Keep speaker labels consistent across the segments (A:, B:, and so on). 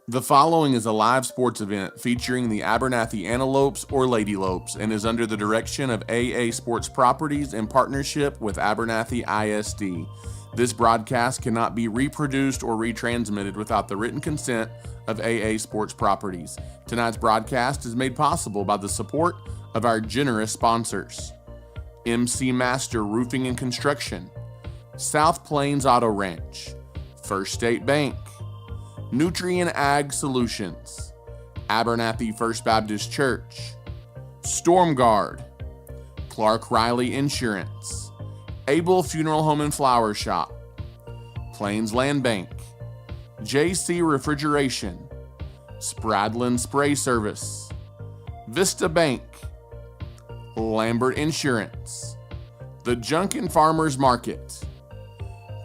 A: The following is a live sports event featuring the Abernathy Antelopes or Lady Lopes and is under the direction of AA Sports Properties in partnership with Abernathy ISD. This broadcast cannot be reproduced or retransmitted without the written consent of AA Sports Properties. Tonight's broadcast is made possible by the support of our generous sponsors: MC Master Roofing and Construction, South Plains Auto Ranch, First State Bank, Nutrient Ag Solutions, Abernathy First Baptist Church, Storm Guard, Clark Riley Insurance, Able Funeral Home and Flower Shop, Plains Land Bank, JC Refrigeration, Spradlin Spray Service, Vista Bank, Lambert Insurance, The Junkin Farmers Market,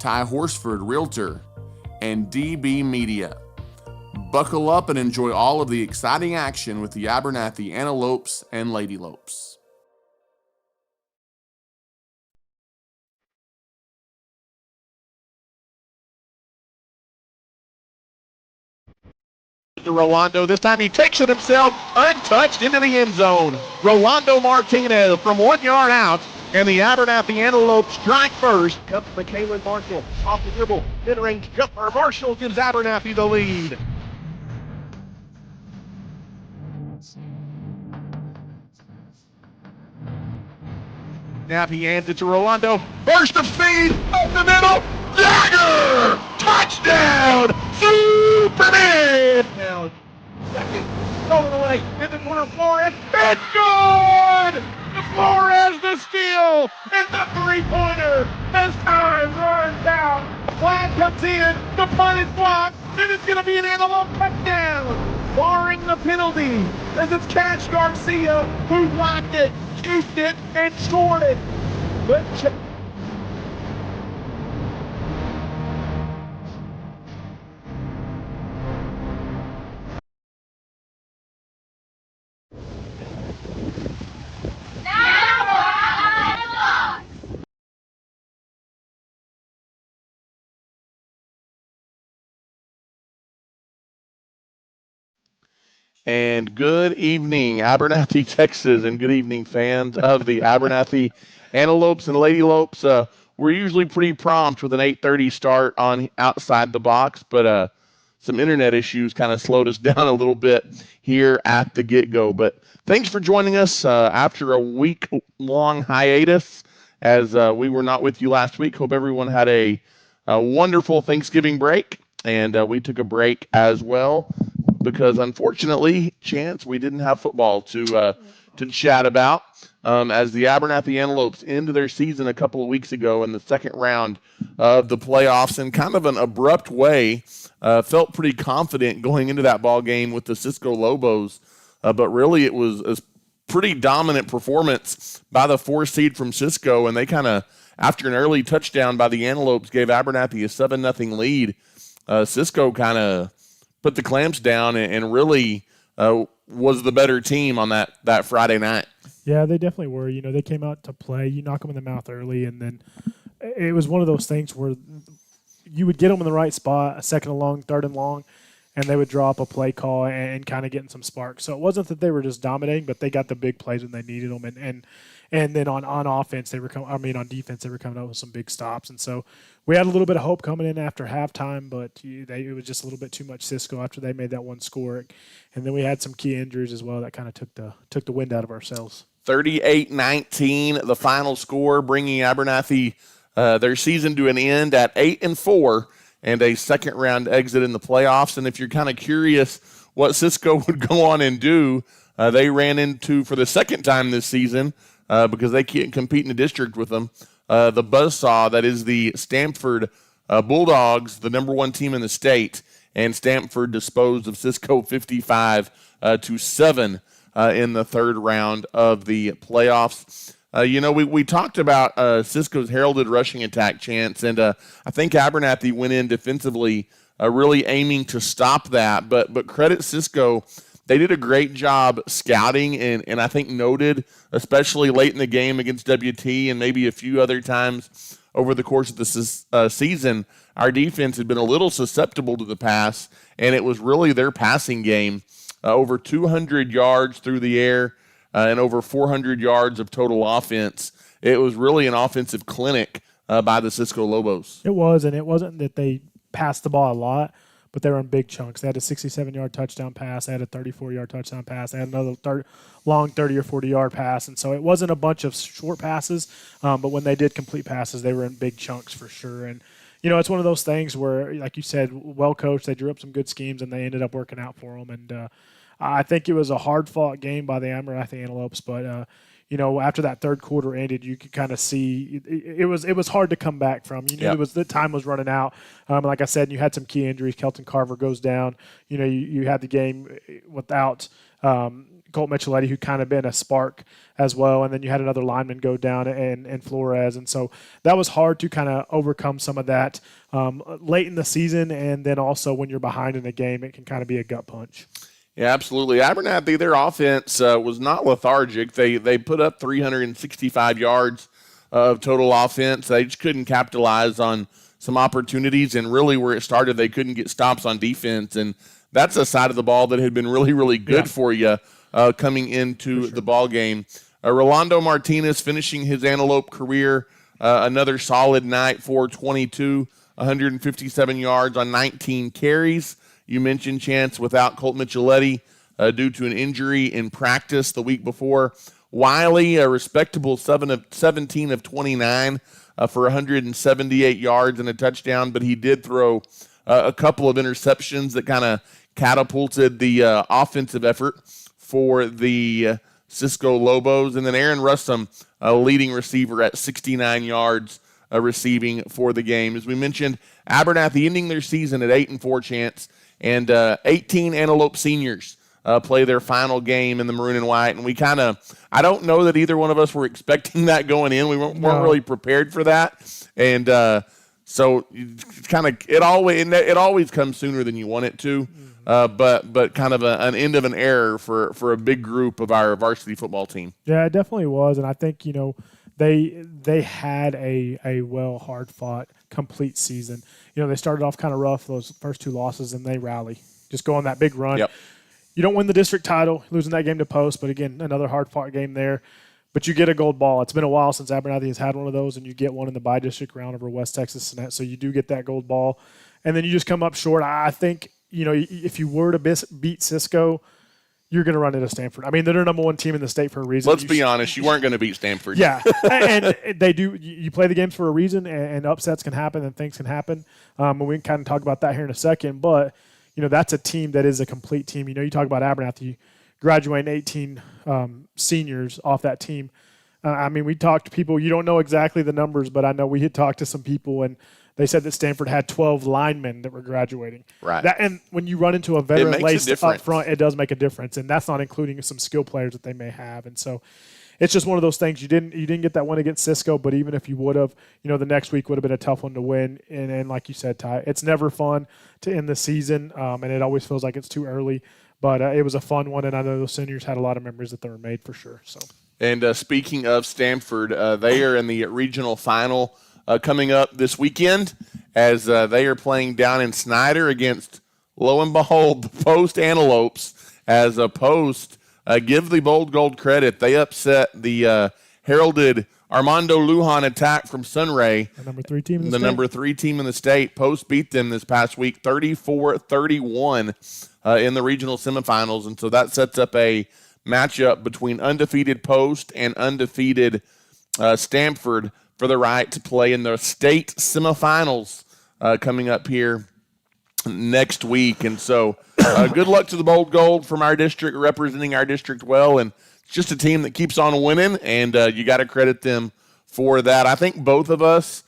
A: Ty Horsford Realtor, and DB Media. Buckle up and enjoy all of the exciting action with the Abernathy Antelopes and Lady Lopes.
B: To Rolando. This time he takes it himself, untouched, into the end zone. Rolando Martinez from 1 yard out, and the Abernathy Antelopes strike first. Comes McKaylin Marshall off the dribble. Mid-range jumper. Marshall gives Abernathy the lead. Now he hands it to Rolando. Burst of speed up the middle. Dagger! Touchdown! Superman! Now, second, stolen away. In the corner, Flores. It's good! Flores the steal! And the three-pointer as time runs out. Flag comes in. The punt is blocked. And it's going to be an Antelope touchdown. Barring the penalty, as it's Cash Garcia who blocked it, scooped it, and scored it. But And good evening, Abernathy, Texas, and good evening, fans of the Abernathy Antelopes and Lady Lopes. We're usually pretty prompt with an 8:30 start on Outside the Box, but some internet issues kind of slowed us down a little bit here at the get-go. But thanks for joining us after a week-long hiatus, as we were not with you last week. Hope everyone had a wonderful Thanksgiving break, and we took a break as well, because unfortunately, Chance, we didn't have football to chat about, as the Abernathy Antelopes ended their season a couple of weeks ago in the second round of the playoffs in kind of an abrupt way. Felt pretty confident going into that ball game with the Cisco Lobos, but really it was a pretty dominant performance by the 4 seed from Cisco, and they kind of, after an early touchdown by the Antelopes, gave Abernathy a 7-0 lead. Cisco kind of put the clamps down and really was the better team on that Friday night.
C: Yeah, they definitely were. You know, they came out to play. You knock them in the mouth early, and then it was one of those things where you would get them in the right spot, a second and long, third and long, and they would draw up a play call and kind of getting some sparks. So it wasn't that they were just dominating, but they got the big plays when they needed them. And then on offense, on defense, they were coming up with some big stops. And so we had a little bit of hope coming in after halftime, but it was just a little bit too much Cisco after they made that one score. And then we had some key injuries as well that kind of took the wind out of ourselves.
A: 38-19, the final score, bringing Abernathy their season to an end at 8-4 and a second-round exit in the playoffs. And if you're kind of curious what Cisco would go on and do, they ran into, for the second time this season, because they can't compete in the district with them, the buzzsaw that is the Stamford Bulldogs, the number 1 team in the state, and Stamford disposed of Cisco 55-7 in the third round of the playoffs. We talked about Cisco's heralded rushing attack, Chance, and I think Abernathy went in defensively really aiming to stop that, but credit Cisco. They did a great job scouting and I think noted, especially late in the game against WT and maybe a few other times over the course of the season,
B: our defense had been a little susceptible to the pass, and it was really their passing game. Over 200 yards through the air and over 400 yards of total offense. It was really an offensive clinic by the Cisco Lobos.
C: It was, and it wasn't that they passed the ball a lot, but they were in big chunks. They had a 67-yard touchdown pass. They had a 34-yard touchdown pass. They had another long 30 or 40-yard pass. And so it wasn't a bunch of short passes, but when they did complete passes, they were in big chunks for sure. And, it's one of those things where, like you said, well coached. They drew up some good schemes, and they ended up working out for them. And I think it was a hard-fought game by the Abernathy Antelopes, but after that third quarter ended, you could kind of see it was hard to come back from. The time was running out. Like I said, you had some key injuries. Kelton Carver goes down. You had the game without Colt Micheletti, who kind of been a spark as well, and then you had another lineman go down and Flores, and so that was hard to kind of overcome some of that late in the season, and then also when you're behind in a game, it can kind of be a gut punch.
B: Yeah, absolutely. Abernathy, their offense was not lethargic. They put up 365 yards of total offense. They just couldn't capitalize on some opportunities, and really where it started, they couldn't get stops on defense, and that's a side of the ball that had been really, really good for you coming into the ball game. Rolando Martinez finishing his Antelope career, another solid night, 422, 157 yards on 19 carries. You mentioned Chance without Colt Micheletti due to an injury in practice the week before. Wiley, a respectable 17 of 29 for 178 yards and a touchdown, but he did throw a couple of interceptions that kind of catapulted the offensive effort for the Cisco Lobos. And then Aaron Russum, a leading receiver at 69 yards receiving for the game. As we mentioned, Abernathy ending their season at 8-4 Chance. And 18 Antelope seniors play their final game in the maroon and white. And we I don't know that either one of us were expecting that going in. We weren't really prepared for that. And so it always comes sooner than you want it to. But kind of an end of an era for a big group of our varsity football team.
C: Yeah, it definitely was. And I think, they had a hard fought complete season. They started off kind of rough, those first two losses, and they rally. Just go on that big run.
B: Yep.
C: You don't win the district title, losing that game to Post, but again, another hard-fought game there. But you get a gold ball. It's been a while since Abernathy has had one of those, and you get one in the bi-district round over West Texas Senate, so you do get that gold ball. And then you just come up short. I think, if you were to beat Cisco, you're going to run into Stanford. I mean, they're the number one team in the state for a reason.
B: Let's be honest, you weren't going to beat Stanford.
C: Yeah, and they do. You play the games for a reason, and upsets can happen, and things can happen. And we can kind of talk about that here in a second. But that's a team that is a complete team. You talk about Abernathy graduating 18 seniors off that team. We talked to people. You don't know exactly the numbers, but I know we had talked to some people, and they said that Stanford had 12 linemen that were graduating.
B: Right.
C: And when you run into a veteran laced up front, it does make a difference, and that's not including some skill players that they may have. And so it's just one of those things. You didn't get that win against Cisco, but even if you would have, the next week would have been a tough one to win. And like you said, Ty, it's never fun to end the season, and it always feels like it's too early. But it was a fun one, and I know those seniors had a lot of memories that they were made for sure. So.
B: And speaking of Stanford, they are in the regional final coming up this weekend as they are playing down in Snyder against, lo and behold, the Post Antelopes. As a Post, give the Bold Gold credit. They upset the heralded Armando Lujan attack from Sunray.
C: The number 3 team in the state.
B: Number 3 team in the state. Post beat them this past week 34-31 in the regional semifinals. And so that sets up a matchup between undefeated Post and undefeated Stanford for the right to play in the state semifinals coming up here next week. And so good luck to the Bold Gold from our district, representing our district well. And it's just a team that keeps on winning, and you got to credit them for that. I think both of us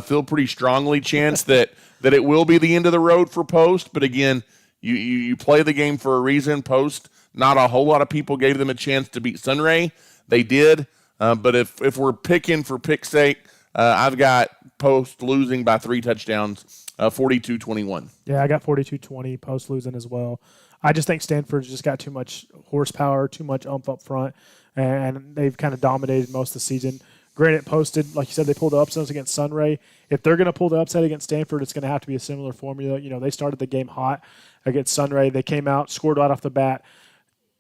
B: feel pretty strongly, Chance, that it will be the end of the road for Post. But again, you play the game for a reason. Post, not a whole lot of people gave them a chance to beat Sunray. They did. But if we're picking for pick's sake, I've got Post losing by 3 touchdowns, 42-21.
C: Yeah, I got 42-20, Post losing as well. I just think Stanford's just got too much horsepower, too much oomph up front, and they've kind of dominated most of the season. Granted, posted, like you said, they pulled the upset against Sunray. If they're going to pull the upset against Stanford, it's going to have to be a similar formula. They started the game hot against Sunray. They came out, scored right off the bat.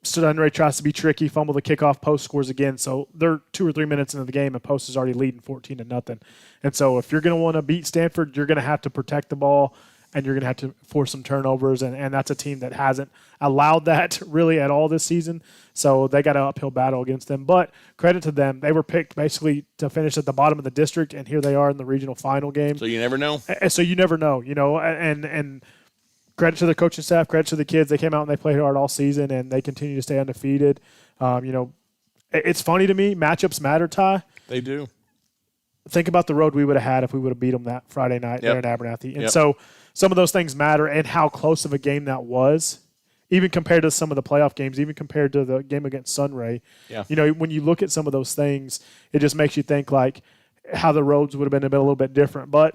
C: Sunray tries to be tricky, fumble the kickoff, Post scores again. So they're 2 or 3 minutes into the game, and Post is already leading 14-0. And so if you're going to want to beat Stanford, you're going to have to protect the ball, and you're going to have to force some turnovers. And that's a team that hasn't allowed that really at all this season. So they got an uphill battle against them. But credit to them. They were picked basically to finish at the bottom of the district, and here they are in the regional final game.
B: So you never know.
C: So you never know, and credit to the coaching staff, credit to the kids. They came out and they played hard all season, and they continue to stay undefeated. It's funny to me. Matchups matter, Ty.
B: They do.
C: Think about the road we would have had if we would have beat them that Friday night there in Abernathy. And
B: Yep.
C: so some of those things matter, and how close of a game that was, even compared to some of the playoff games, even compared to the game against Sunray.
B: Yeah.
C: When you look at some of those things, it just makes you think like how the roads would have been a little bit different. But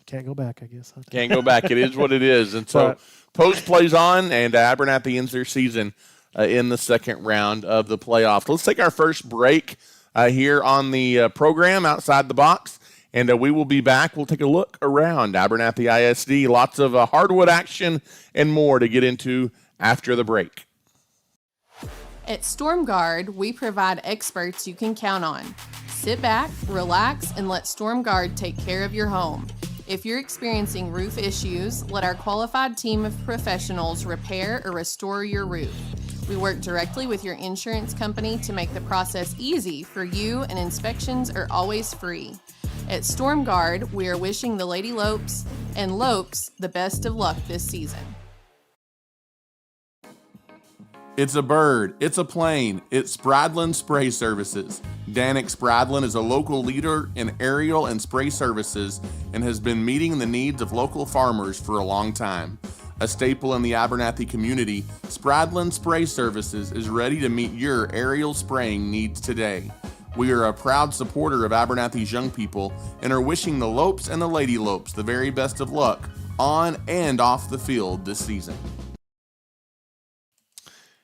C: can't go back, I guess.
B: Can't go back. It is what it is. And so Post plays on, and Abernathy ends their season in the second round of the playoffs. Let's take our first break here on the program, Outside the Box, and we will be back. We'll take a look around Abernathy ISD. Lots of hardwood action and more to get into after the break.
D: At StormGuard, we provide experts you can count on. Sit back, relax, and let StormGuard take care of your home. If you're experiencing roof issues, let our qualified team of professionals repair or restore your roof. We work directly with your insurance company to make the process easy for you, and inspections are always free. At StormGuard, we are wishing the Lady Lopes and Lopes the best of luck this season.
A: It's a bird, it's a plane, it's Spradlin Spray Services. Danik Spradlin is a local leader in aerial and spray services and has been meeting the needs of local farmers for a long time. A staple in the Abernathy community, Spradlin Spray Services is ready to meet your aerial spraying needs today. We are a proud supporter of Abernathy's young people and are wishing the Lopes and the Lady Lopes the very best of luck on and off the field this season.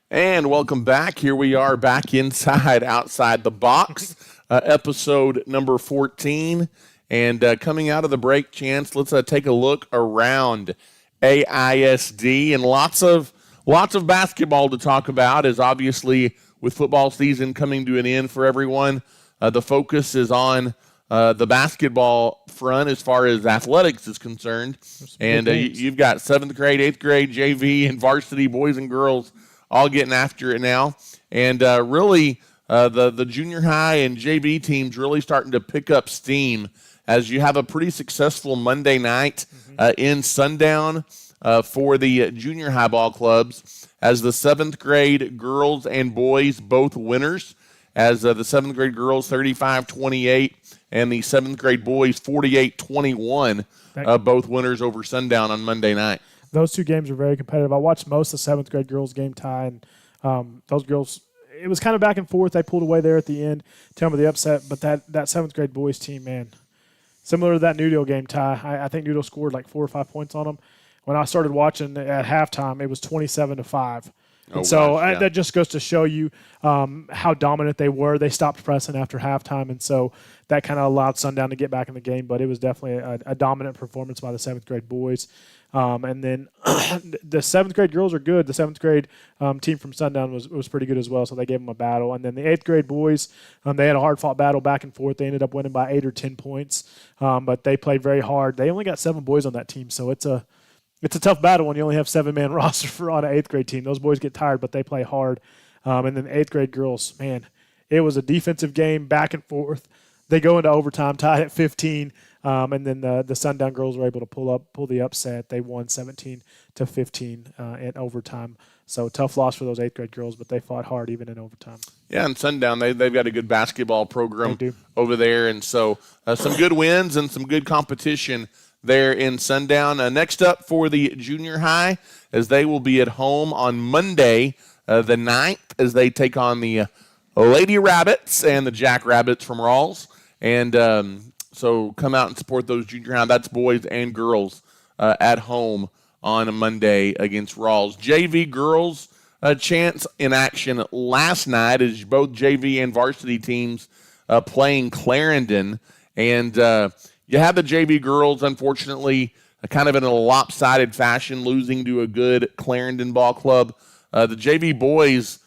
B: And welcome back. Here we are back inside Outside the Box, episode number 14. And coming out of the break, Chance, let's take a look around AISD, and lots of basketball to talk about, as obviously with football season coming to an end for everyone, the focus is on the basketball front as far as athletics is concerned. And you've got 7th grade, 8th grade, JV, and varsity boys and girls all getting after it now. And really, the junior high and JV teams really starting to pick up steam as you have a pretty successful Monday night in Sundown for the junior high ball clubs, as the 7th grade girls and boys both winners, as the 7th grade girls 35-28 and the 7th grade boys 48-21, both winners over Sundown on Monday night.
C: Those two games were very competitive. I watched most of the 7th grade girls game, Ty, and those girls, it was kind of back and forth. They pulled away there at the end, tell me the upset, but that 7th grade boys team, man, similar to that Newdale game, Ty, I think Newdale scored like 4 or 5 points on them. When I started watching at halftime, it was 27-5. And that just goes to show you how dominant they were. They stopped pressing after halftime, and so that kind of allowed Sundown to get back in the game. But it was definitely a dominant performance by the 7th grade boys. And then the 7th grade girls are good. The 7th grade team from Sundown was pretty good as well, so they gave them a battle. And then the 8th grade boys, they had a hard-fought battle back and forth. They ended up winning by 8 or 10 points, but they played very hard. They only got 7 boys on that team, so it's a tough battle when you only have 7-man roster on an 8th grade team. Those boys get tired, but they play hard. And then the 8th grade girls, man, it was a defensive game back and forth. They go into overtime, tied at 15. And then the Sundown girls were able to pull the upset. They won 17-15 in overtime. So tough loss for those 8th grade girls, but they fought hard even in overtime.
B: Yeah, and Sundown, they've got a good basketball program over there. And so some good wins and some good competition there in Sundown. Next up for the junior high, as they will be at home on Monday, the 9th, as they take on the Lady Rabbits and the Jack Rabbits from Rawls. And so come out and support those junior high. That's boys and girls at home on a Monday against Rawls. JV girls chance in action last night, as both JV and varsity teams playing Clarendon. And you had the JV girls, unfortunately, kind of in a lopsided fashion, losing to a good Clarendon ball club. The JV boys,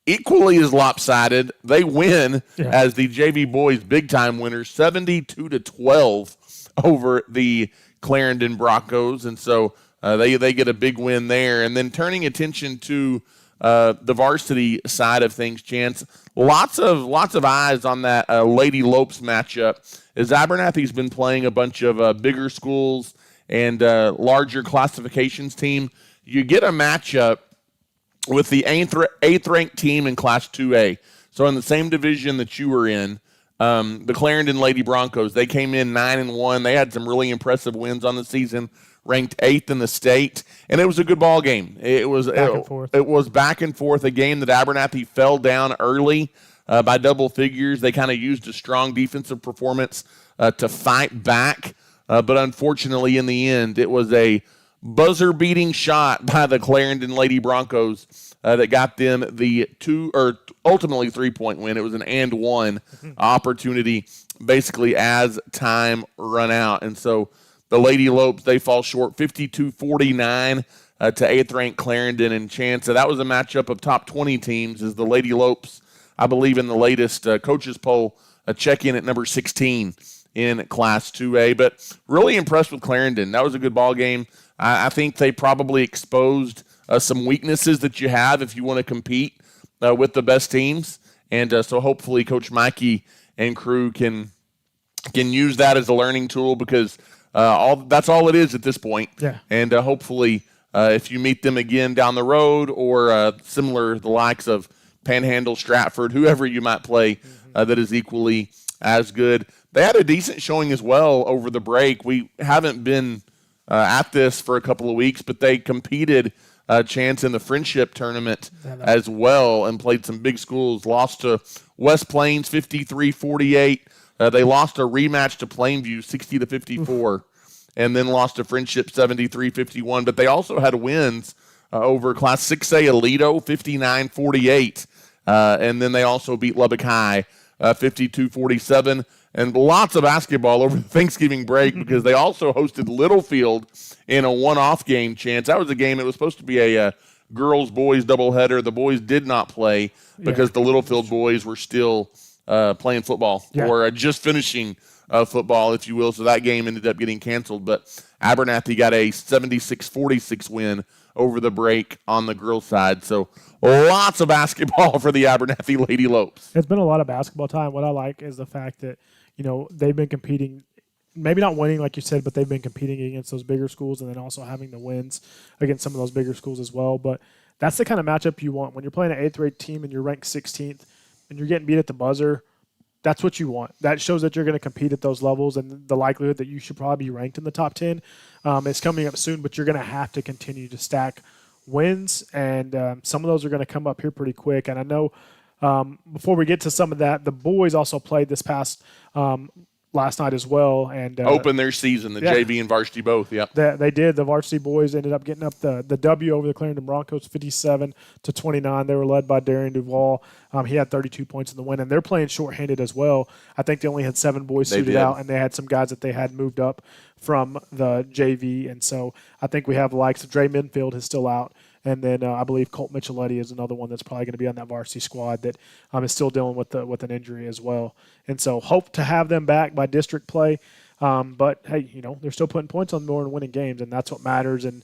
B: equally as lopsided. They win as the JV boys big-time winners, 72-12 over the Clarendon Broncos. And so they get a big win there. And then turning attention to the varsity side of things, Chance, lots of eyes on that Lady Lopes matchup, as Abernathy's been playing a bunch of bigger schools and larger classifications team. You get a matchup with the eighth-ranked team in Class 2A. So in the same division that you were in, the Clarendon Lady Broncos, they came in 9-1. They had some really impressive wins on the season, ranked 8th in the state, and it was a good ball game. It was back and forth, a game that Abernathy fell down early by double figures. They kind of used a strong defensive performance to fight back, but unfortunately in the end, it was a buzzer-beating shot by the Clarendon Lady Broncos that got them the ultimately 3-point win. It was an and one opportunity basically as time run out. And so the Lady Lopes, they fall short 52-49 to 8th-ranked Clarendon. And Chance, that was a matchup of top 20 teams, as the Lady Lopes, I believe in the latest coaches poll, check in at number 16 in Class 2A. But really impressed with Clarendon. That was a good ball game. I think they probably exposed some weaknesses that you have if you want to compete with the best teams. And so hopefully Coach Mikey and crew can use that as a learning tool, because that's all it is at this point.
C: Yeah.
B: And hopefully if you meet them again down the road, or similar, the likes of Panhandle, Stratford, whoever you might play that is equally as good. They had a decent showing as well over the break. We haven't been at this for a couple of weeks, but they competed Chance in the Friendship Tournament as well and played some big schools. Lost to West Plains 53-48. They lost a rematch to Plainview 60-54, and then lost to Friendship 73-51. But they also had wins over Class 6A Aledo 59-48, and then they also beat Lubbock High 52-47. And lots of basketball over the Thanksgiving break, because they also hosted Littlefield in a one-off game, Chance. That was a game that was supposed to be a girls-boys doubleheader. The boys did not play because the Littlefield boys were still playing football, or just finishing football, if you will. So that game ended up getting canceled. But Abernathy got a 76-46 win over the break on the girls' side. So lots of basketball for the Abernathy Lady Lopes.
C: It's been a lot of basketball time. What I like is the fact that, they've been competing, maybe not winning like you said, but they've been competing against those bigger schools, and then also having the wins against some of those bigger schools as well. But that's the kind of matchup you want when you're playing an 8th-ranked team and you're ranked 16th and you're getting beat at the buzzer. That's what you want. That shows that you're going to compete at those levels, and the likelihood that you should probably be ranked in the top 10 is coming up soon. But you're going to have to continue to stack wins, and some of those are going to come up here pretty quick. And I know before we get to some of that, the boys also played this past last night as well, and
B: open their season, the JV and varsity both. Yep,
C: they did. The varsity boys ended up getting up the W over the Clarendon Broncos, 57-29. They were led by Darian Duvall. He had 32 points in the win, and they're playing shorthanded as well. I think they only had 7 boys suited out, and they had some guys that they had moved up from the JV, and so I think we have the likes of Dre Minfield is still out. And then I believe Colt Micheletti is another one that's probably going to be on that varsity squad that is still dealing with an injury as well. And so hope to have them back by district play. But, hey, they're still putting points on the board and winning games, and that's what matters. And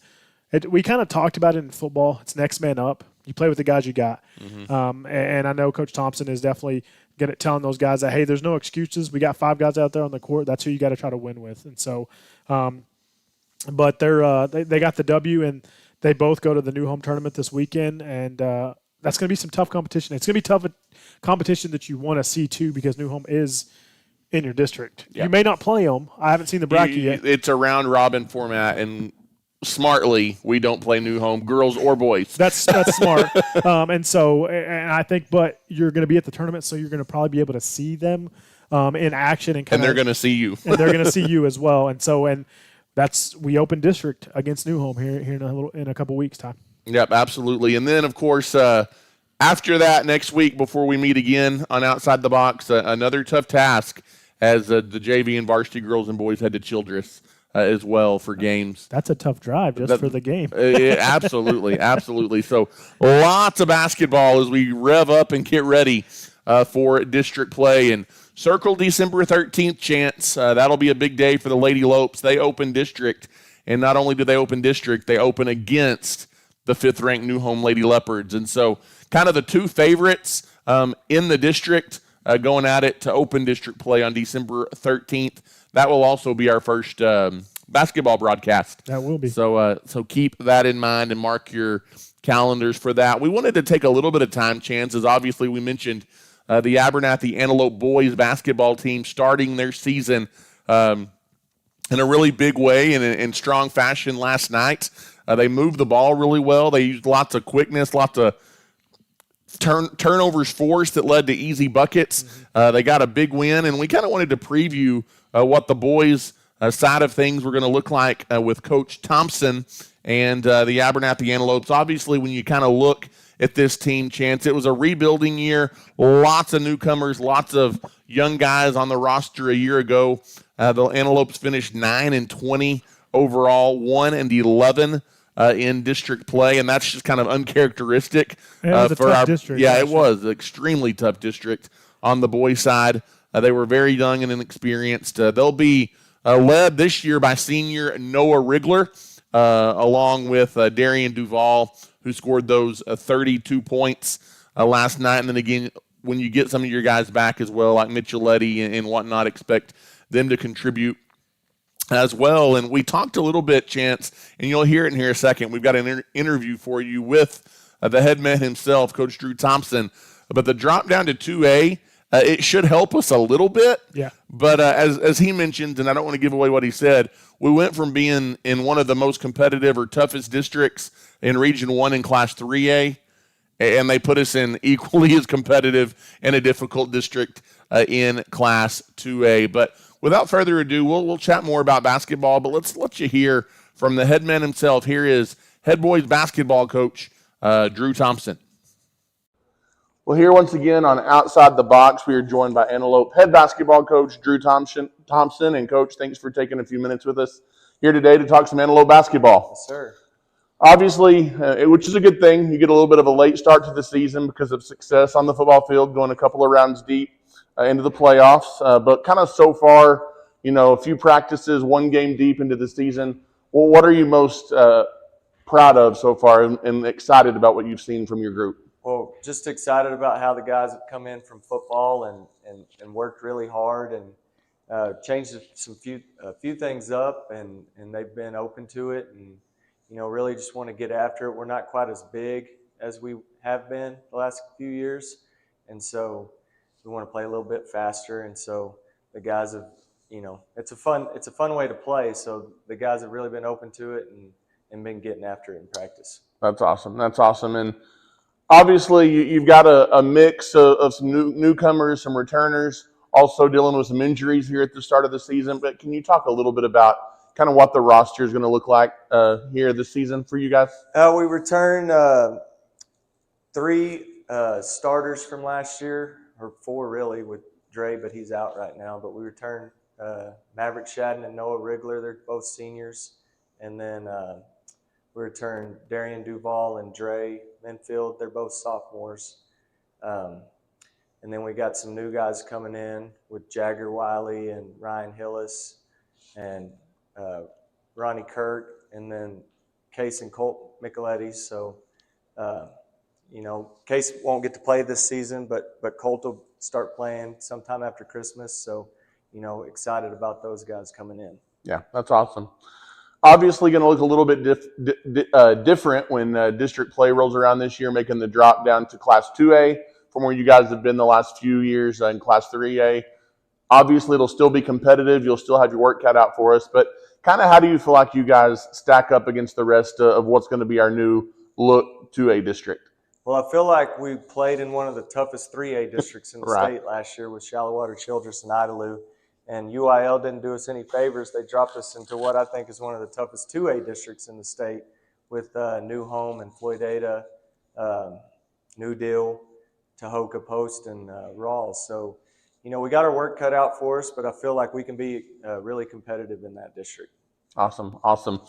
C: we kind of talked about it in football. It's next man up. You play with the guys you got. And I know Coach Thompson is definitely telling those guys that, hey, there's no excuses. We got 5 guys out there on the court. That's who you got to try to win with. And so but they got the W, and they both go to the New Home tournament this weekend, and that's going to be some tough competition. It's going to be tough competition that you want to see, too, because New Home is in your district. Yep. You may not play them. I haven't seen the bracket yet.
B: It's a round-robin format, and smartly, we don't play New Home, girls or boys.
C: That's smart. And I think, but you're going to be at the tournament, so you're going to probably be able to see them in action. And
B: they're going to see you.
C: And they're going to see you as well. And we open district against New Home here in a couple weeks' time.
B: Yep, absolutely. And then, of course, After that, next week, before we meet again on Outside the Box, another tough task as the JV and varsity girls and boys head to Childress as well for games.
C: That's a tough drive just for the game.
B: Absolutely, absolutely. So lots of basketball as we rev up and get ready for district play. And circle December 13th, Chance. That'll be a big day for the Lady Lopes. They open district, and not only do they open district, they open against the 5th-ranked New Home Lady Leopards. And so kind of the two favorites in the district going at it to open district play on December 13th. That will also be our first basketball broadcast.
C: That will be.
B: So keep that in mind and mark your calendars for that. We wanted to take a little bit of time, chances. Obviously, we mentioned the Abernathy Antelope boys basketball team starting their season in a really big way and in strong fashion last night. They moved the ball really well. They used lots of quickness, lots of turnovers forced that led to easy buckets. They got a big win, and we kind of wanted to preview what the boys' side of things were going to look like with Coach Thompson and the Abernathy Antelopes. Obviously, when you kind of look at this team, Chance, it was a rebuilding year. Lots of newcomers, lots of young guys on the roster a year ago. The Antelopes finished 9-20 overall, 1-11 in district play, and that's just kind of uncharacteristic
C: for our district.
B: Yeah, it was an extremely tough district on the boys' side. They were very young and inexperienced. They'll be led this year by senior Noah Rigler, along with Darian Duval, who scored those 32 points last night. And then again, when you get some of your guys back as well, like Micheletti and whatnot, expect them to contribute as well. And we talked a little bit, Chance, and you'll hear it in here a second. We've got an interview for you with the head man himself, Coach Drew Thompson. But the drop down to 2A, it should help us a little bit.
C: Yeah.
B: But as he mentioned, and I don't want to give away what he said, we went from being in one of the most competitive or toughest districts in Region 1 in Class 3A, and they put us in equally as competitive and a difficult district in Class 2A. But without further ado, we'll chat more about basketball, but let's let you hear from the head man himself. Here is head boys basketball coach Drew Thompson. Well, here once again on Outside the Box, we are joined by Antelope head basketball coach Drew Thompson. And, Coach, thanks for taking a few minutes with us here today to talk some Antelope basketball.
E: Yes, sir.
B: Obviously, which is a good thing. You get a little bit of a late start to the season because of success on the football field, going a couple of rounds deep into the playoffs. But kind of so far, a few practices, one game deep into the season. Well, what are you most proud of so far and excited about what you've seen from your group?
E: Well, just excited about how the guys have come in from football and worked really hard and changed a few things up, and they've been open to it and, really just want to get after it. We're not quite as big as we have been the last few years, and so we want to play a little bit faster. And so the guys have, it's a fun way to play. So the guys have really been open to it and been getting after it in practice.
B: That's awesome. And obviously, you've got a mix of some newcomers, some returners, also dealing with some injuries here at the start of the season. But can you talk a little bit about kind of what the roster is going to look like here this season for you guys?
E: We returned 3 starters from last year, or 4 really, with Dre, but he's out right now. But we returned Maverick Shadden and Noah Rigler. They're both seniors. And then we returned Darian Duval and Dre Minfield. They're both sophomores. And then we got some new guys coming in with Jagger Wiley and Ryan Hillis and Ronnie Kurt, and then Case and Colt Micheletti. So, Case won't get to play this season, but Colt will start playing sometime after Christmas. So, excited about those guys coming in.
B: Yeah, that's awesome. Obviously going to look a little bit different when district play rolls around this year, making the drop down to Class 2A from where you guys have been the last few years in Class 3A. Obviously, it'll still be competitive. You'll still have your work cut out for us. But kind of how do you feel like you guys stack up against the rest of what's going to be our new look 2A district?
E: Well, I feel like we played in one of the toughest 3A districts in the
B: Right.
E: state last year with Shallowater, Childress, and Idalou. And UIL didn't do us any favors. They dropped us into what I think is one of the toughest 2A districts in the state with New Home and Floydada, New Deal, Tahoka Post, and Rawls. So, we got our work cut out for us, but I feel like we can be really competitive in that district.
B: Awesome.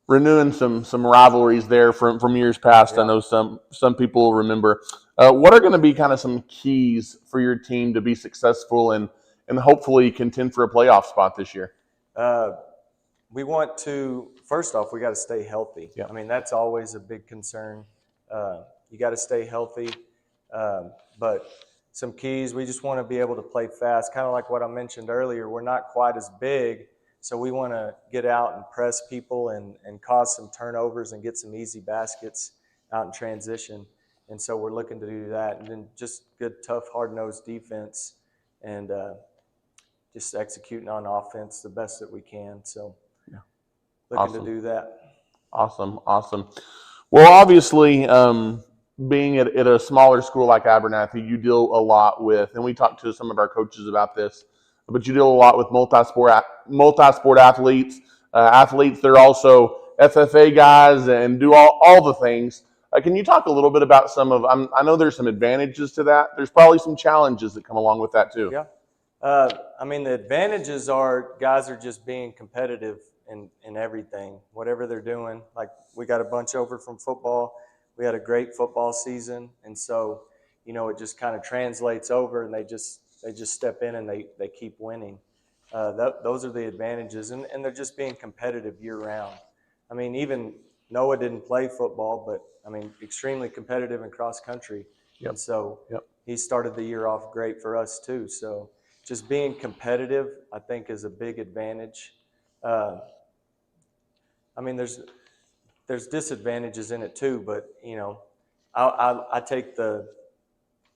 B: Renewing some rivalries there from years past.
E: Yeah.
B: I know some people remember. What are going to be kind of some keys for your team to be successful and hopefully contend for a playoff spot this year?
E: We want to, first off, we got to stay healthy.
B: Yeah.
E: I mean, that's always a big concern. You got to stay healthy. But some keys, we just want to be able to play fast. Kind of like what I mentioned earlier, we're not quite as big, so we want to get out and press people and cause some turnovers and get some easy baskets out in transition. And so we're looking to do that. And then just good, tough, hard-nosed defense and just executing on offense the best that we can. So looking to do that.
B: Awesome. Well, obviously, being at a smaller school like Abernathy, you deal a lot with, and we talked to some of our coaches about this, but you deal a lot with multi-sport athletes. Athletes, they're also FFA guys and do all the things. Can you talk a little bit about I know there's some advantages to that. There's probably some challenges that come along with that too.
E: Yeah. I mean, the advantages are guys are just being competitive in everything, whatever they're doing. Like, we got a bunch over from football. We had a great football season, and so, it just kind of translates over, and they just step in and they keep winning. Those are the advantages, and they're just being competitive year-round. I mean, even Noah didn't play football, but, I mean, extremely competitive in cross-country.
B: Yep.
E: And so
B: Yep.
E: he started the year off great for us too. So just being competitive, I think, is a big advantage. I mean, there's disadvantages in it too, but I take the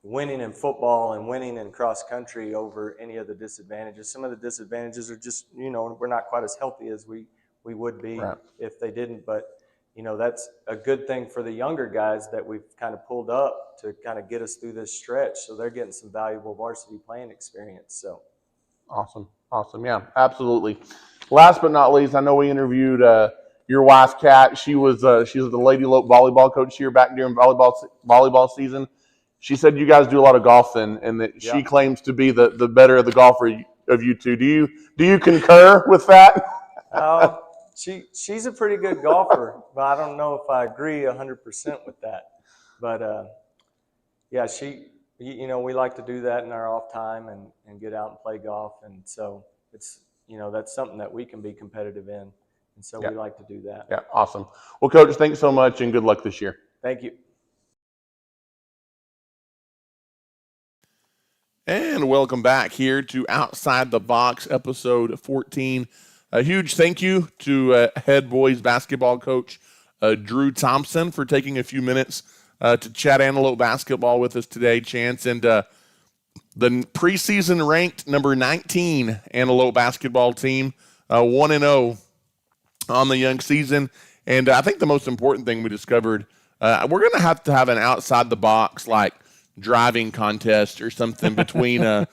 E: winning in football and winning in cross country over any of the disadvantages. Some of the disadvantages are just we're not quite as healthy as we would be if they didn't. But that's a good thing for the younger guys that we've kind of pulled up to kind of get us through this stretch. So they're getting some valuable varsity playing experience. So
B: awesome, yeah, absolutely. Last but not least, I know we interviewed your wife, Kat. She was the Lady Lope volleyball coach here back during volleyball season. She said you guys do a lot of golfing, and that she claims to be the better of the golfer of you two. Do you concur with that?
E: She's a pretty good golfer, but I don't know if I agree 100% with that. But yeah, we like to do that in our off time and get out and play golf, and so it's that's something that we can be competitive in. And so we like to do that.
B: Yeah, awesome. Well, Coach, thanks so much, and good luck this year.
E: Thank you.
B: And welcome back here to Outside the Box, episode 14. A huge thank you to head boys basketball coach Drew Thompson for taking a few minutes to chat Antelope basketball with us today, Chance. And the preseason ranked number 19 Antelope basketball team, 1-0. On the young season. And I think the most important thing we discovered, we're going to have an outside the box like driving contest or something between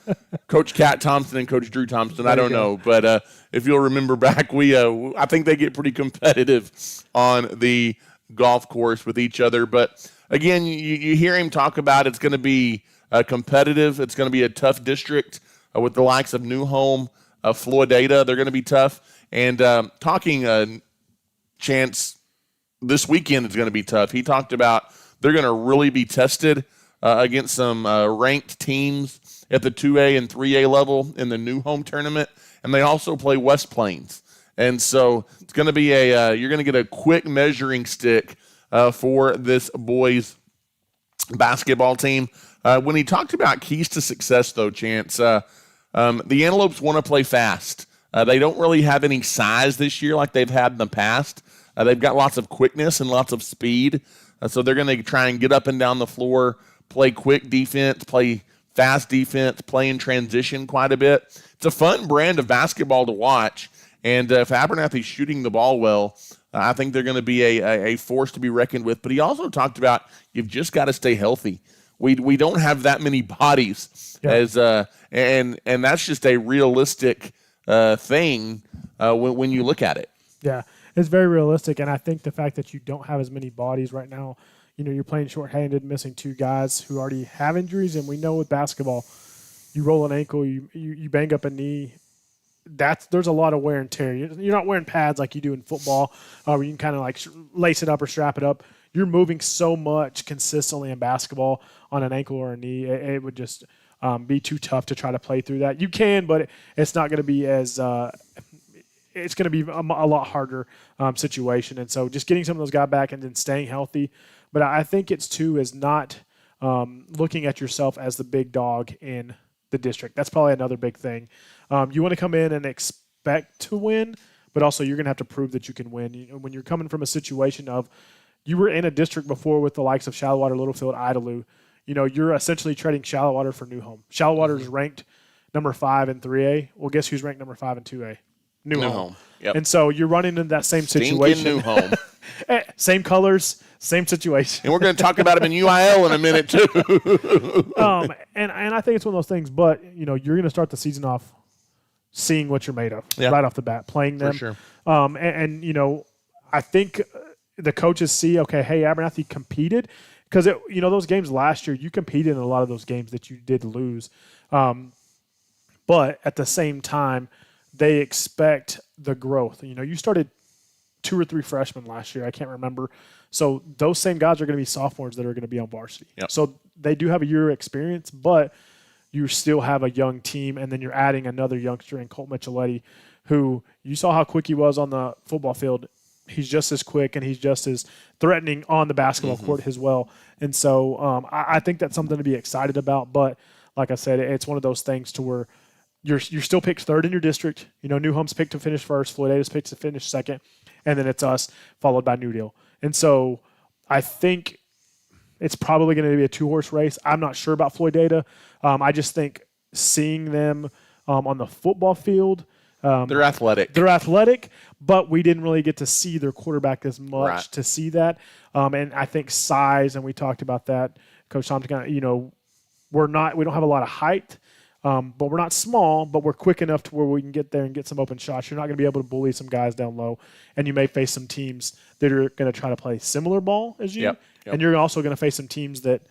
B: Coach Kat Thompson and Coach Drew Thompson. I don't know, but if you'll remember back, I think they get pretty competitive on the golf course with each other. But again, you hear him talk about it's going to be competitive. It's going to be a tough district with the likes of New Home, Floydada. They're going to be tough. And talking Chance, this weekend is going to be tough. He talked about they're going to really be tested against some ranked teams at the 2A and 3A level in the New Home tournament, and they also play West Plains. And so it's going to be you're going to get a quick measuring stick for this boys basketball team. When he talked about keys to success, though, Chance, the Antelopes want to play fast. They don't really have any size this year like they've had in the past. They've got lots of quickness and lots of speed. So they're going to try and get up and down the floor, play quick defense, play fast defense, play in transition quite a bit. It's a fun brand of basketball to watch. And if Abernathy's shooting the ball well, I think they're going to be a force to be reckoned with. But he also talked about you've just got to stay healthy. We don't have that many bodies and that's just a realistic thing when you look at it.
C: Yeah, it's very realistic, and I think the fact that you don't have as many bodies right now, you're playing shorthanded, missing 2 guys who already have injuries, and we know with basketball, you roll an ankle, you bang up a knee. There's a lot of wear and tear. You're not wearing pads like you do in football, where you can kind of like lace it up or strap it up. You're moving so much consistently in basketball on an ankle or a knee. It would just be too tough to try to play through that. You can, but it's not going to be as it's going to be a lot harder situation. And so just getting some of those guys back and then staying healthy. But I think it's too is not looking at yourself as the big dog in the district. That's probably another big thing. You want to come in and expect to win, but also you're going to have to prove that you can win. When you're coming from a situation of you were in a district before with the likes of Shallowater, Littlefield, Idalou, you're essentially trading Shallowater for New Home. Shallowater is ranked number 5 in 3A. Well, guess who's ranked number 5 in 2A? New Home.
B: Yep.
C: And so you're running into that same situation.
B: New Home.
C: Same colors, same situation.
B: And we're going to talk about them in UIL in a minute, too.
C: And I think it's one of those things, but, you're going to start the season off seeing what you're made of right off the bat, playing them.
B: For sure.
C: I think the coaches see, okay, hey, Abernathy competed. Because, those games last year, you competed in a lot of those games that you did lose. But at the same time, they expect the growth. You started 2 or 3 freshmen last year. I can't remember. So those same guys are going to be sophomores that are going to be on varsity.
B: Yep.
C: So they do have a year of experience, but you still have a young team, and then you're adding another youngster in Colt Micheletti, who you saw how quick he was on the football field. He's just as quick, and he's just as threatening on the basketball court as well. And so I think that's something to be excited about. But like I said, it's one of those things to where you're still picked 3rd in your district. New Home's picked to finish 1st. Floydata's picked to finish 2nd. And then it's us, followed by New Deal. And so I think it's probably going to be a 2-horse race. I'm not sure about Floydata. I just think seeing them on the football field,
B: they're athletic.
C: They're athletic, but we didn't really get to see their quarterback as much to see that. And I think size, and we talked about that, Coach Thompson, we don't have a lot of height, but we're not small, but we're quick enough to where we can get there and get some open shots. You're not going to be able to bully some guys down low, and you may face some teams that are going to try to play similar ball as you, and you're also going to face some teams that,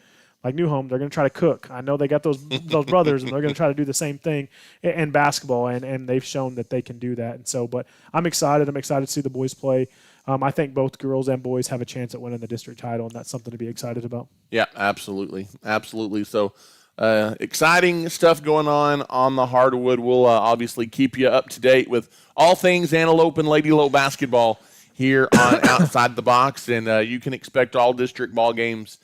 C: like New Home, they're going to try to cook. I know they got those brothers, and they're going to try to do the same thing in basketball, and they've shown that they can do that. And so, but I'm excited. I'm excited to see the boys play. I think both girls and boys have a chance at winning the district title, and that's something to be excited about.
B: Yeah, absolutely. Absolutely. So, exciting stuff going on the hardwood. We'll obviously keep you up to date with all things Antelope and Lady Lope basketball here on Outside the Box, and you can expect all district ball games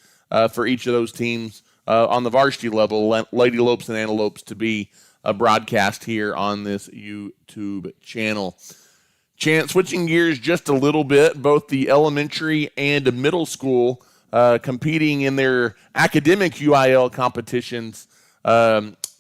B: for each of those teams on the varsity level, Lady Lopes and Antelopes, to be broadcast here on this YouTube channel. Switching gears just a little bit, both the elementary and the middle school competing in their academic UIL competitions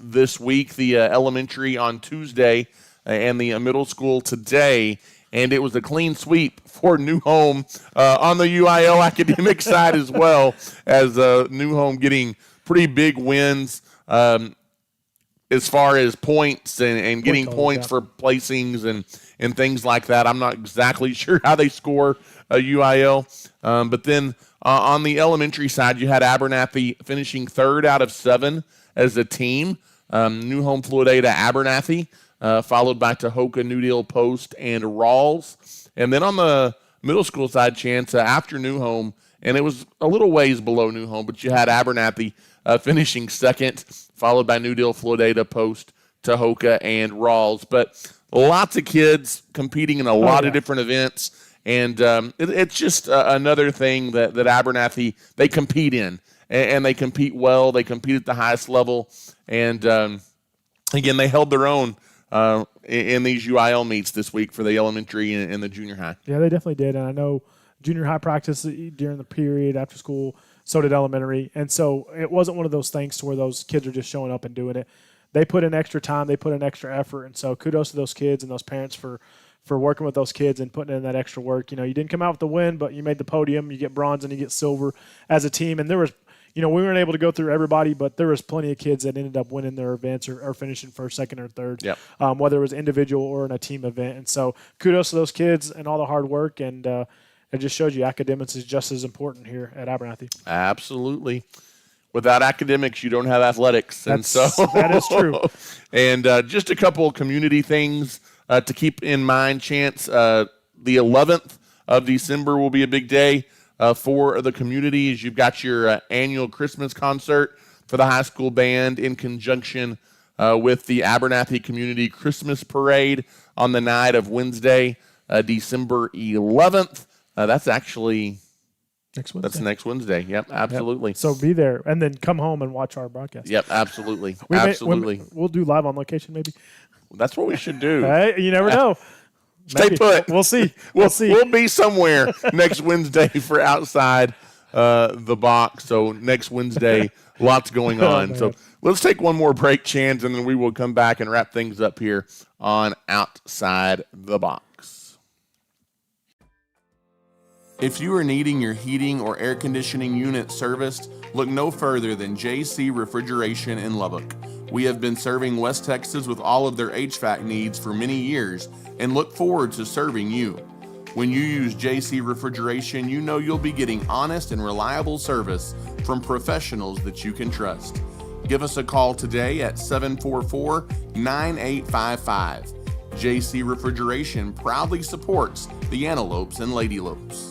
B: this week. The elementary on Tuesday and the middle school today. And it was a clean sweep for New Home on the UIL academic side as well, as New Home getting pretty big wins as far as points and getting points for placings and things like that. I'm not exactly sure how they score a UIL. But then on the elementary side, you had Abernathy finishing 3rd out of 7 as a team. New Home, Floydata, Abernathy. Followed by Tahoka, New Deal, Post, and Rawls. And then on the middle school side, Chance, after New Home, and it was a little ways below New Home, but you had Abernathy finishing 2nd, followed by New Deal, Floydata, Post, Tahoka, and Rawls. But lots of kids competing in a lot of different events, and it's just another thing that Abernathy, they compete in, and they compete well. They compete at the highest level, and again, they held their own in these UIL meets this week for the elementary and the junior high.
C: Yeah, they definitely did. And I know junior high practice during the period after school, so did elementary. And so it wasn't one of those things to where those kids are just showing up and doing it. They put in extra time. They put in extra effort. And so kudos to those kids and those parents for working with those kids and putting in that extra work. You didn't come out with the win, but you made the podium. You get bronze and you get silver as a team. And there was we weren't able to go through everybody, but there was plenty of kids that ended up winning their events or finishing 1st, 2nd, or 3rd, whether it was individual or in a team event. And so kudos to those kids and all the hard work. And it just shows you academics is just as important here at Abernathy.
B: Absolutely. Without academics, you don't have athletics. And so
C: that is true.
B: And just a couple of community things to keep in mind, Chance. The 11th of December will be a big day for the community as you've got your annual Christmas concert for the high school band in conjunction with the Abernathy Community Christmas Parade on the night of Wednesday, December 11th. That's actually
C: Next Wednesday.
B: That's next Wednesday. Yep, absolutely.
C: Yep. So be there and then come home and watch our broadcast.
B: Yep, absolutely. Absolutely.
C: We'll do live on location maybe.
B: That's what we should do.
C: Hey, you never know.
B: Stay put.
C: We'll see.
B: We'll see. We'll be somewhere next Wednesday for outside the box. So next Wednesday, lots going on. So let's take one more break, Chance, and then we will come back and wrap things up here on Outside the Box.
A: If you are needing your heating or air conditioning unit serviced, look no further than JC Refrigeration in Lubbock. We have been serving West Texas with all of their HVAC needs for many years and look forward to serving you. When you use JC Refrigeration, you know you'll be getting honest and reliable service from professionals that you can trust. Give us a call today at 744-9855. JC Refrigeration proudly supports the Antelopes and Lady Lopes.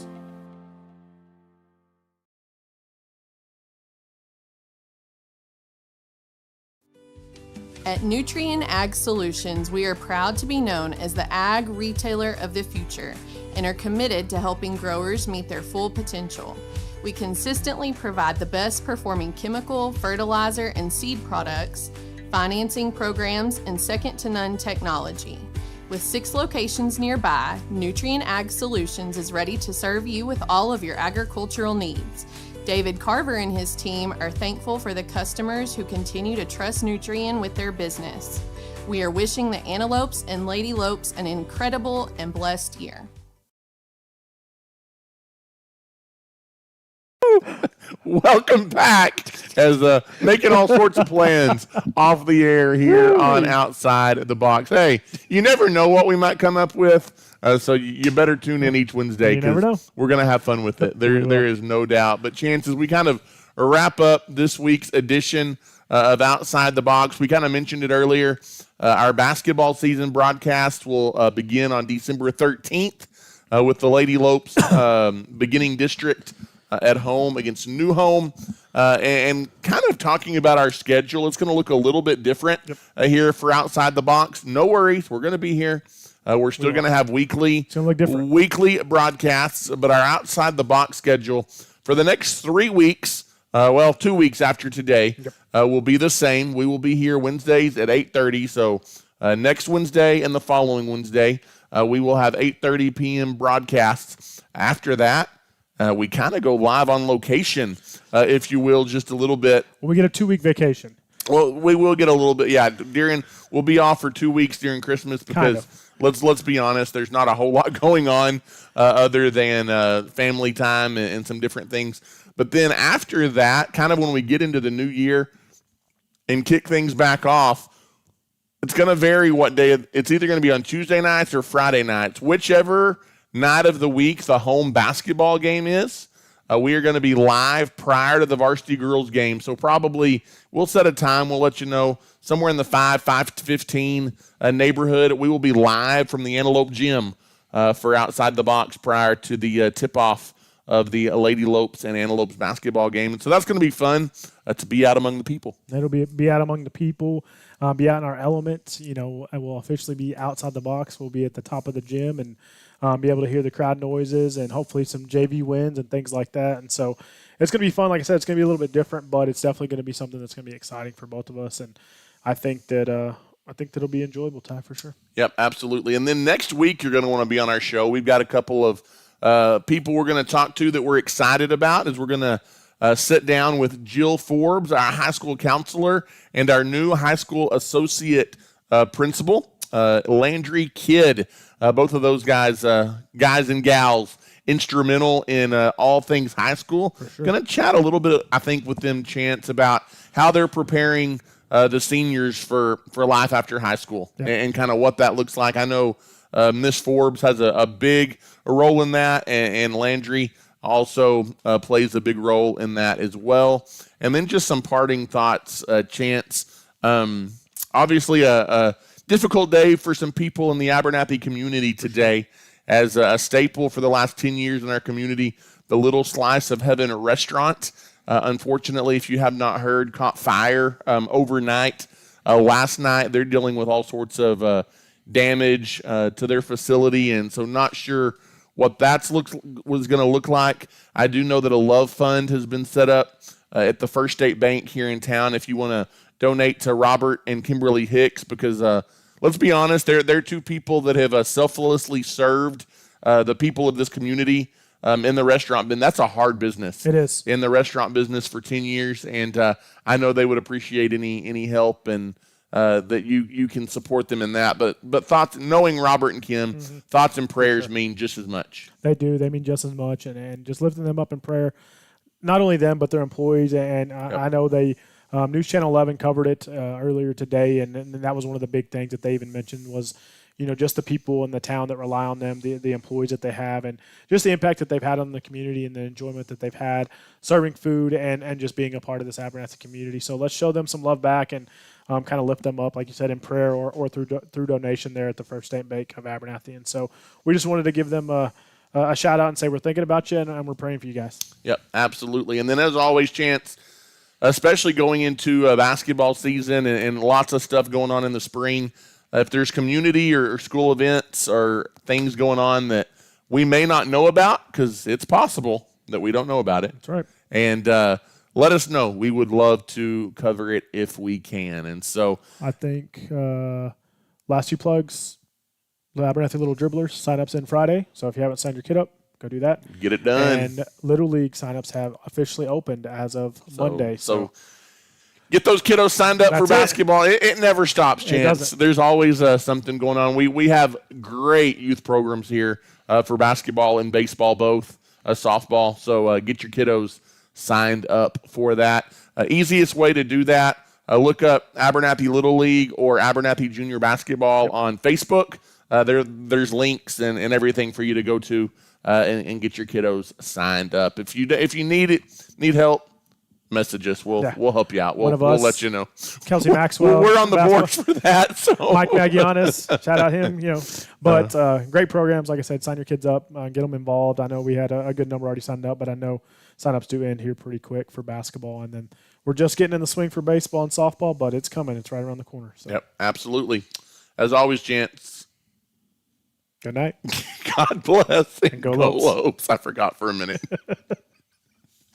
D: At Nutrien Ag Solutions, we are proud to be known as the ag retailer of the future and are committed to helping growers meet their full potential. We consistently provide the best performing chemical, fertilizer, and seed products, financing programs, and second-to-none technology. With 6 locations nearby, Nutrien Ag Solutions is ready to serve you with all of your agricultural needs. David Carver and his team are thankful for the customers who continue to trust Nutrien with their business. We are wishing the Antelopes and Lady Lopes an incredible and blessed year.
B: Welcome back as making all sorts of plans off the air here on Outside the Box. Hey, you never know what we might come up with, so you better tune in each Wednesday because we're going to have fun with it. There is no doubt. But chances we kind of wrap up this week's edition of Outside the Box. We kind of mentioned it earlier. Our basketball season broadcast will begin on December 13th with the Lady Lopes beginning district at home against New Home, and kind of talking about our schedule. It's going to look a little bit different here for Outside the Box. No worries. We're going to be here. We're still going to have weekly broadcasts, but our Outside the Box schedule for the next 3 weeks, 2 weeks after today, will be the same. We will be here Wednesdays at 8:30. So next Wednesday and the following Wednesday, we will have 8:30 p.m. broadcasts. After that, we kind of go live on location, if you will, just a little bit.
C: Well, we get a 2-week vacation.
B: Well, we will get a little bit, yeah. We'll be off for 2 weeks during Christmas because let's be honest, there's not a whole lot going on other than family time and some different things. But then after that, kind of when we get into the new year and kick things back off, it's going to vary what day. It's either going to be on Tuesday nights or Friday nights, whichever night of the week the home basketball game is. We are going to be live prior to the varsity girls game. So probably we'll set a time. We'll let you know somewhere in the 5 to 15 neighborhood. We will be live from the Antelope Gym for Outside the Box prior to the tip-off of the Lady Lopes and Antelopes basketball game. And so that's going to be fun to be out among the people.
C: It'll be out among the people, be out in our element. You know, I will officially be outside the box. We'll be at the top of the gym and be able to hear the crowd noises and hopefully some JV wins and things like that. And so it's going to be fun. Like I said, it's going to be a little bit different, but it's definitely going to be something that's going to be exciting for both of us. And I think that it'll be enjoyable, Ty, for sure.
B: Yep, absolutely. And then next week you're going to want to be on our show. We've got a couple of people we're going to talk to that we're excited about as we're going to sit down with Jill Forbes, our high school counselor, and our new high school associate principal, Landry Kidd. Both of those guys and gals, instrumental in all things high school.
C: Sure.
B: Going to chat a little bit, I think, with them, Chance, about how they're preparing the seniors for life after high school and kind of what that looks like. I know Miss Forbes has a big role in that, and Landry also plays a big role in that as well. And then just some parting thoughts, Chance. Obviously, a difficult day for some people in the Abernathy community today, as a staple for the last 10 years in our community, the Little Slice of Heaven restaurant. Unfortunately, if you have not heard, caught fire overnight. Last night, they're dealing with all sorts of damage to their facility, and so not sure what was going to look like. I do know that a love fund has been set up at the First State Bank here in town if you want to donate to Robert and Kimberly Hicks, because let's be honest, they're two people that have selflessly served the people of this community in the restaurant. And that's a hard business.
C: It is.
B: In the restaurant business for 10 years, and I know they would appreciate any help, and that you can support them in that. But thoughts, knowing Robert and Kim, thoughts and prayers mean just as much.
C: They do. They mean just as much, and just lifting them up in prayer. Not only them, but their employees. And I know they News Channel 11 covered it earlier today, and that was one of the big things that they even mentioned was, just the people in the town that rely on them, the employees that they have, and just the impact that they've had on the community and the enjoyment that they've had serving food and just being a part of this Abernathy community. So let's show them some love back and kind of lift them up, like you said, in prayer or through donation there at the First State Bank of Abernathy. And so we just wanted to give them a shout out and say we're thinking about you and we're praying for you guys.
B: Yep, absolutely. And then as always, Chance, especially going into basketball season and lots of stuff going on in the spring, if there's community or school events or things going on that we may not know about, because it's possible that we don't know about it.
C: That's right.
B: And let us know. We would love to cover it if we can. And so
C: I think last two plugs, the Abernathy Little Dribblers sign-ups in Friday. So if you haven't signed your kid up, go do that.
B: Get it done.
C: And Little League sign-ups have officially opened as of Monday.
B: So get those kiddos signed up for basketball. It never stops, Chance. There's always something going on. We have great youth programs here for basketball and baseball, both softball. So get your kiddos signed up for that. Easiest way to do that, look up Abernathy Little League or Abernathy Junior Basketball on Facebook. There's links and everything for you to go to and get your kiddos signed up. If you need help, message us. We'll help you out. We'll let you know.
C: Kelsey Maxwell.
B: We're on the board for that. So
C: Mike Magianis, shout out him. But great programs. Like I said, sign your kids up, get them involved. I know we had a good number already signed up, but I know sign-ups do end here pretty quick for basketball, and then we're just getting in the swing for baseball and softball, but it's coming. It's right around the corner. So.
B: Yep, absolutely. As always, Chance.
C: Good night.
B: God bless.
C: And go Lopes.
B: Lopes. I forgot for a minute.